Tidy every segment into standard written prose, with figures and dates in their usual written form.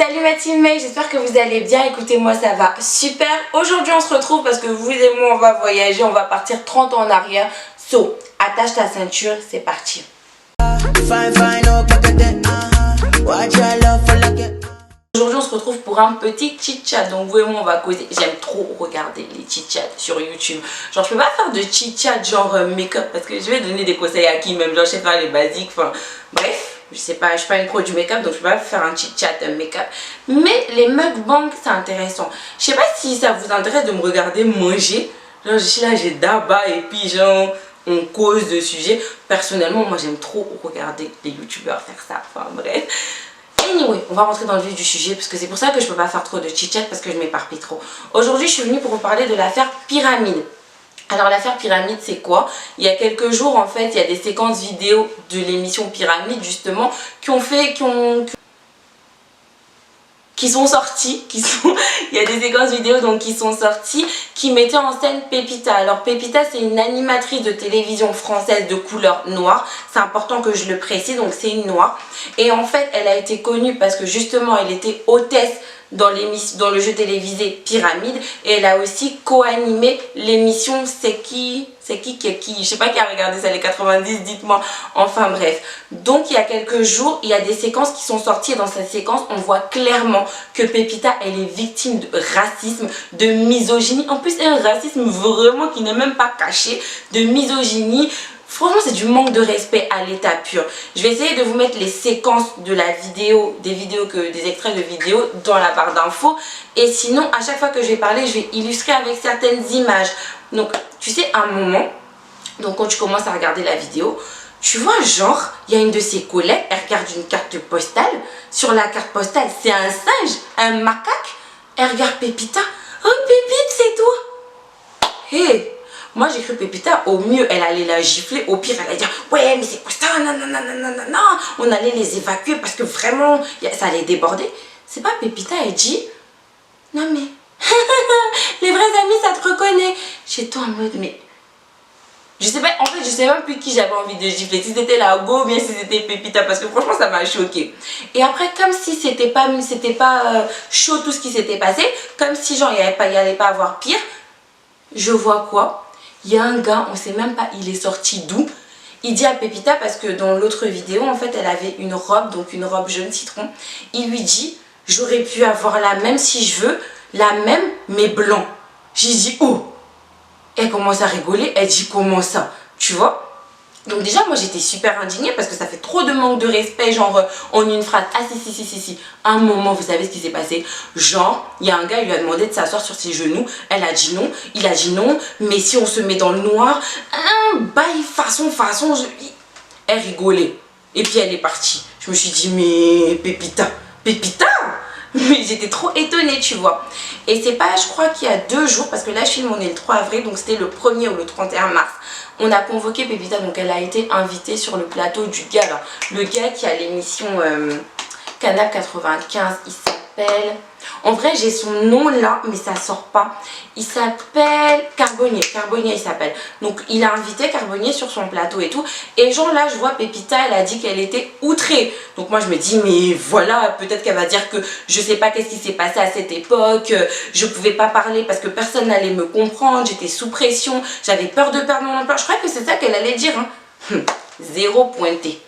Salut ma teammate, j'espère que vous allez bien. Écoutez, moi ça va super. Aujourd'hui on se retrouve parce que vous et moi on va voyager, on va partir 30 ans en arrière. So, attache ta ceinture, c'est parti. Aujourd'hui on se retrouve pour un petit chit-chat. Donc vous et moi on va causer. J'aime trop regarder les chit-chats sur YouTube. Genre je peux pas faire de chit-chat genre make-up parce que je vais donner des conseils à qui même. Genre je sais pas les basiques, enfin bref. Je sais pas, je suis pas une pro du make-up donc je peux pas faire un chit-chat make-up. Mais les mukbangs c'est intéressant. Je sais pas si ça vous intéresse de me regarder manger. Genre je suis là, j'ai d'abord et puis genre on cause de sujets. Personnellement moi j'aime trop regarder les youtubeurs faire ça. Enfin bref. Anyway, on va rentrer dans le vif du sujet parce que c'est pour ça que je peux pas faire trop de chit-chat parce que je m'éparpille trop. Aujourd'hui je suis venue pour vous parler de l'affaire Pyramide. Alors l'affaire Pyramide c'est quoi? Il y a quelques jours en fait il y a des séquences vidéo de l'émission Pyramide justement qui sont sorties, il y a des séquences vidéo donc qui sont sorties qui mettaient en scène Pépita. Alors Pépita c'est une animatrice de télévision française de couleur noire, c'est important que je le précise, donc c'est une noire. Et en fait elle a été connue parce que justement elle était hôtesse dans le jeu télévisé Pyramide et elle a aussi co-animé l'émission C'est qui je sais pas qui a regardé ça les 90, dites-moi, enfin bref. Donc il y a quelques jours il y a des séquences qui sont sorties et dans cette séquence on voit clairement que Pépita elle est victime de racisme, de misogynie, en plus c'est un racisme vraiment qui n'est même pas caché, de misogynie. Franchement c'est du manque de respect à l'état pur. Je vais essayer de vous mettre les séquences de la vidéo, des extraits de vidéos dans la barre d'infos. Et sinon à chaque fois que je vais parler je vais illustrer avec certaines images. Donc tu sais à un moment, donc quand tu commences à regarder la vidéo, tu vois genre il y a une de ses collègues, elle regarde une carte postale. Sur la carte postale c'est un singe, un macaque. Elle regarde Pépita. Oh Pépite c'est toi. Hey, moi j'ai cru Pépita, au mieux elle allait la gifler, au pire elle allait dire ouais mais c'est quoi ça, non, non, non, non, non, non, on allait les évacuer parce que vraiment ça allait déborder. C'est pas Pépita, elle dit non mais les vrais amis ça te reconnaît. J'étais en mode mais je sais pas, en fait je sais même plus qui j'avais envie de gifler, si c'était la go ou bien si c'était Pépita parce que franchement ça m'a choqué. Et après comme si c'était pas chaud tout ce qui s'était passé, comme si genre il allait pas avoir pire, je vois quoi? Il y a un gars, on sait même pas il est sorti d'où. Il dit à Pépita, parce que dans l'autre vidéo en fait elle avait une robe, donc une robe jaune citron. Il lui dit j'aurais pu avoir la même si je veux, la même mais blanc. J'ai dit oh. Elle commence à rigoler, elle dit comment ça, tu vois. Donc déjà moi j'étais super indignée parce que ça fait trop de manque de respect, genre en une phrase. Ah si, un moment vous savez ce qui s'est passé, genre il y a un gars, il lui a demandé de s'asseoir sur ses genoux, elle a dit non, il a dit non, mais si on se met dans le noir, bye façon, elle rigolait et puis elle est partie. Je me suis dit mais Pépita, mais j'étais trop étonnée tu vois. Et c'est pas, je crois qu'il y a 2 jours, parce que là je filme on est le 3 avril, donc c'était le 1er ou le 31 mars. On a convoqué Pépita, donc elle a été invitée sur le plateau du gars là. Le gars qui a l'émission Canal 95, il s'appelle... En vrai j'ai son nom là mais ça sort pas. Il s'appelle Carbonnier il s'appelle. Donc il a invité Carbonnier sur son plateau et tout. Et genre là je vois Pépita, elle a dit qu'elle était outrée. Donc moi je me dis mais voilà, peut-être qu'elle va dire que je sais pas qu'est-ce qui s'est passé à cette époque. Je pouvais pas parler parce que personne n'allait me comprendre. J'étais sous pression, j'avais peur de perdre mon emploi. Je crois que c'est ça qu'elle allait dire hein. Zéro pointé.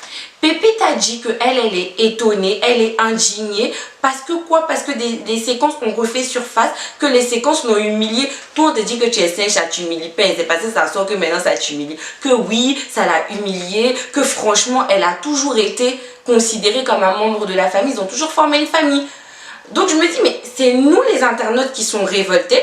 Pépita a dit qu'elle est étonnée, elle est indignée. Parce que quoi? Parce que des séquences ont refait surface, que les séquences l'ont humiliée. Toi on te dit que tu es sèche, ça t'humilie pas. C'est passé, ça sort que maintenant ça t'humilie. Que oui, ça l'a humiliée. Que franchement, elle a toujours été considérée comme un membre de la famille. Ils ont toujours formé une famille. Donc je me dis, mais c'est nous les internautes qui sont révoltés.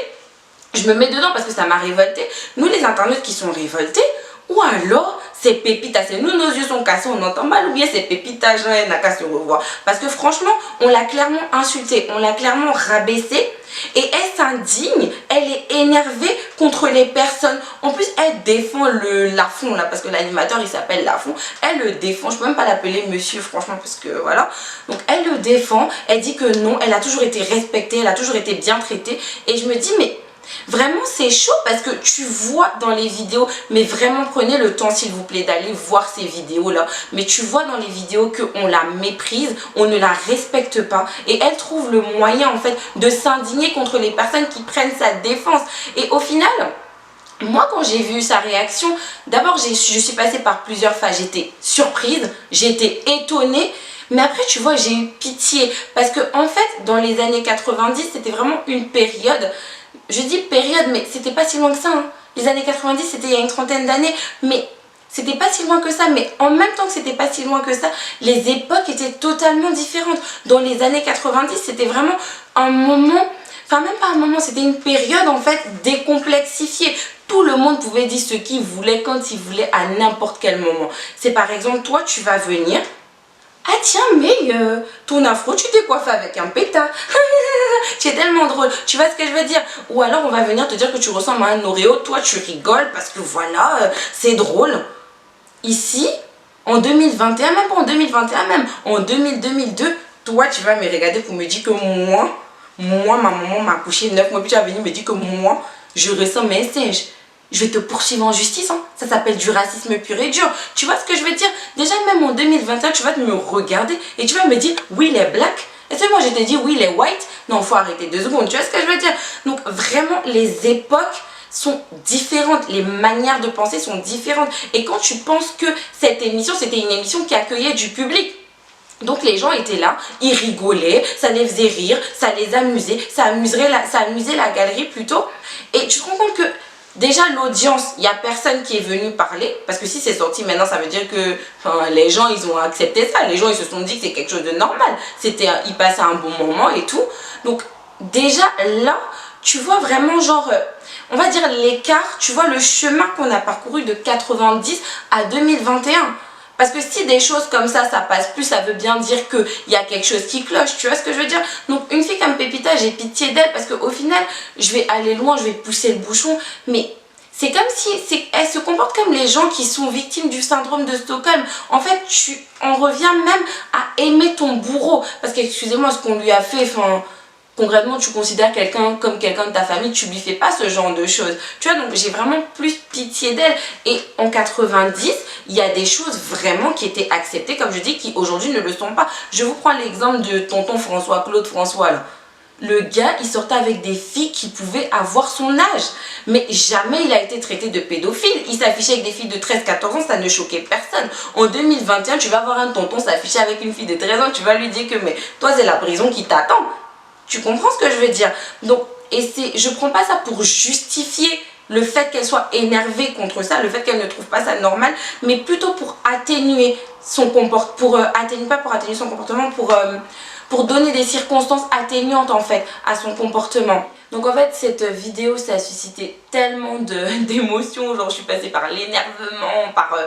Je me mets dedans parce que ça m'a révolté. Nous les internautes qui sont révoltés. Ou alors c'est Pépita, c'est nous, nos yeux sont cassés, on entend mal, ou bien c'est Pépita, genre elle n'a qu'à se revoir. Parce que franchement, on l'a clairement insultée, on l'a clairement rabaissée. Et elle s'indigne, elle est énervée contre les personnes. En plus, elle défend Lafont là, parce que l'animateur il s'appelle Lafont. Elle le défend, je peux même pas l'appeler monsieur, franchement, parce que voilà. Donc elle le défend, elle dit que non, elle a toujours été respectée, elle a toujours été bien traitée. Et je me dis, mais Vraiment c'est chaud parce que tu vois dans les vidéos, mais vraiment prenez le temps s'il vous plaît d'aller voir ces vidéos là, mais tu vois dans les vidéos qu'on la méprise, on ne la respecte pas et elle trouve le moyen en fait de s'indigner contre les personnes qui prennent sa défense. Et au final, moi quand j'ai vu sa réaction, d'abord je suis passée par plusieurs phases, j'étais surprise, j'étais étonnée. Mais après, tu vois, j'ai eu pitié parce que en fait, dans les années 90, c'était vraiment une période. Je dis période, mais c'était pas si loin que ça. Hein. Les années 90, c'était il y a une trentaine d'années, mais c'était pas si loin que ça. Mais en même temps que c'était pas si loin que ça, les époques étaient totalement différentes. Dans les années 90, c'était vraiment un moment, enfin même pas un moment, c'était une période en fait décomplexifiée. Tout le monde pouvait dire ce qu'il voulait, quand il voulait, à n'importe quel moment. C'est par exemple, toi, tu vas venir. Ah tiens, mais ton afro, tu t'es coiffé avec un pétard. Tu es tellement drôle. Tu vois ce que je veux dire? Ou alors on va venir te dire que tu ressembles à un Oreo. Toi, tu rigoles parce que voilà, c'est drôle. Ici, en 2021, même pas en 2021, même en 2002, toi, tu vas me regarder pour me dire que moi, ma maman m'a accouché 9 mois, puis tu vas venir me dire que moi, je ressemble à un singe. Je vais te poursuivre en justice, hein. Ça s'appelle du racisme pur et dur. Tu vois ce que je veux dire? Déjà, même en 2021, tu vas me regarder et tu vas me dire, oui, il est black. Est-ce que moi, je t'ai dit, oui, il est white? Non, faut arrêter 2 secondes. Tu vois ce que je veux dire? Donc, vraiment, les époques sont différentes. Les manières de penser sont différentes. Et quand tu penses que cette émission, c'était une émission qui accueillait du public, donc les gens étaient là, ils rigolaient, ça les faisait rire, ça les amusait, ça amusait la galerie plutôt. Et tu te rends compte que déjà l'audience, il n'y a personne qui est venu parler, parce que si c'est sorti maintenant, ça veut dire que les gens ils ont accepté ça, les gens ils se sont dit que c'est quelque chose de normal, ils passaient un bon moment et tout. Donc déjà là, tu vois vraiment genre, on va dire l'écart, tu vois le chemin qu'on a parcouru de 90 à 2021. Parce que si des choses comme ça passe plus, ça veut bien dire qu'il y a quelque chose qui cloche. Tu vois ce que je veux dire? Donc une fille comme Pépita, j'ai pitié d'elle parce qu'au final, je vais aller loin, je vais pousser le bouchon. Mais c'est comme si elle se comporte comme les gens qui sont victimes du syndrome de Stockholm. En fait, on revient même à aimer ton bourreau. Parce qu'excusez-moi, ce qu'on lui a fait, concrètement, tu considères quelqu'un comme quelqu'un de ta famille, tu lui fais pas ce genre de choses. Tu vois, donc j'ai vraiment plus pitié d'elle. Et en 90, il y a des choses vraiment qui étaient acceptées, comme je dis, qui aujourd'hui ne le sont pas. Je vous prends l'exemple de tonton François, Claude François, là. Le gars, il sortait avec des filles qui pouvaient avoir son âge. Mais jamais il a été traité de pédophile. Il s'affichait avec des filles de 13-14 ans, ça ne choquait personne. En 2021, tu vas voir un tonton s'afficher avec une fille de 13 ans, tu vas lui dire que mais toi, c'est la prison qui t'attend. Tu comprends ce que je veux dire? Donc, je prends pas ça pour justifier le fait qu'elle soit énervée contre ça, le fait qu'elle ne trouve pas ça normal, mais plutôt pour atténuer son comportement, pour donner des circonstances atténuantes en fait à son comportement. Donc en fait cette vidéo ça a suscité tellement d'émotions, genre je suis passée par l'énervement, par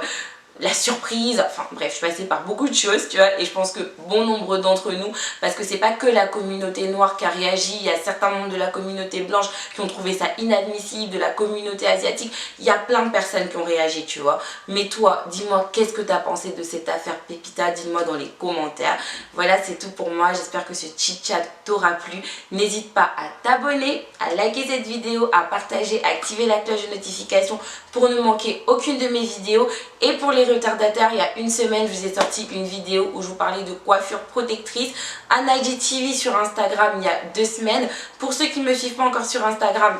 la surprise, enfin bref, je suis passée par beaucoup de choses, tu vois, et je pense que bon nombre d'entre nous, parce que c'est pas que la communauté noire qui a réagi, il y a certains membres de la communauté blanche qui ont trouvé ça inadmissible, de la communauté asiatique, il y a plein de personnes qui ont réagi, tu vois. Mais toi, dis-moi, qu'est-ce que tu as pensé de cette affaire Pépita? Dis-moi dans les commentaires. Voilà, c'est tout pour moi, j'espère que ce chit-chat t'aura plu. N'hésite pas à t'abonner, à liker cette vidéo, à partager, à activer la cloche de notification pour ne manquer aucune de mes vidéos. Et pour les retardataires, il y a une semaine, je vous ai sorti une vidéo où je vous parlais de coiffure protectrice à IGTV sur Instagram il y a 2 semaines. Pour ceux qui ne me suivent pas encore sur Instagram,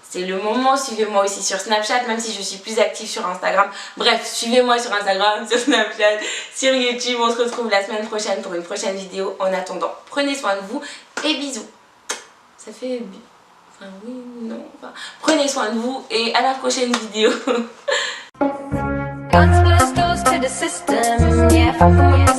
c'est le moment. Suivez-moi aussi sur Snapchat, même si je suis plus active sur Instagram. Bref, suivez-moi sur Instagram, sur Snapchat, sur YouTube. On se retrouve la semaine prochaine pour une prochaine vidéo. En attendant, prenez soin de vous et bisous. Ça fait... Enfin, oui, non, enfin, prenez soin de vous et à la prochaine vidéo. Guns, blast, to the system, yeah, fuck 'em with the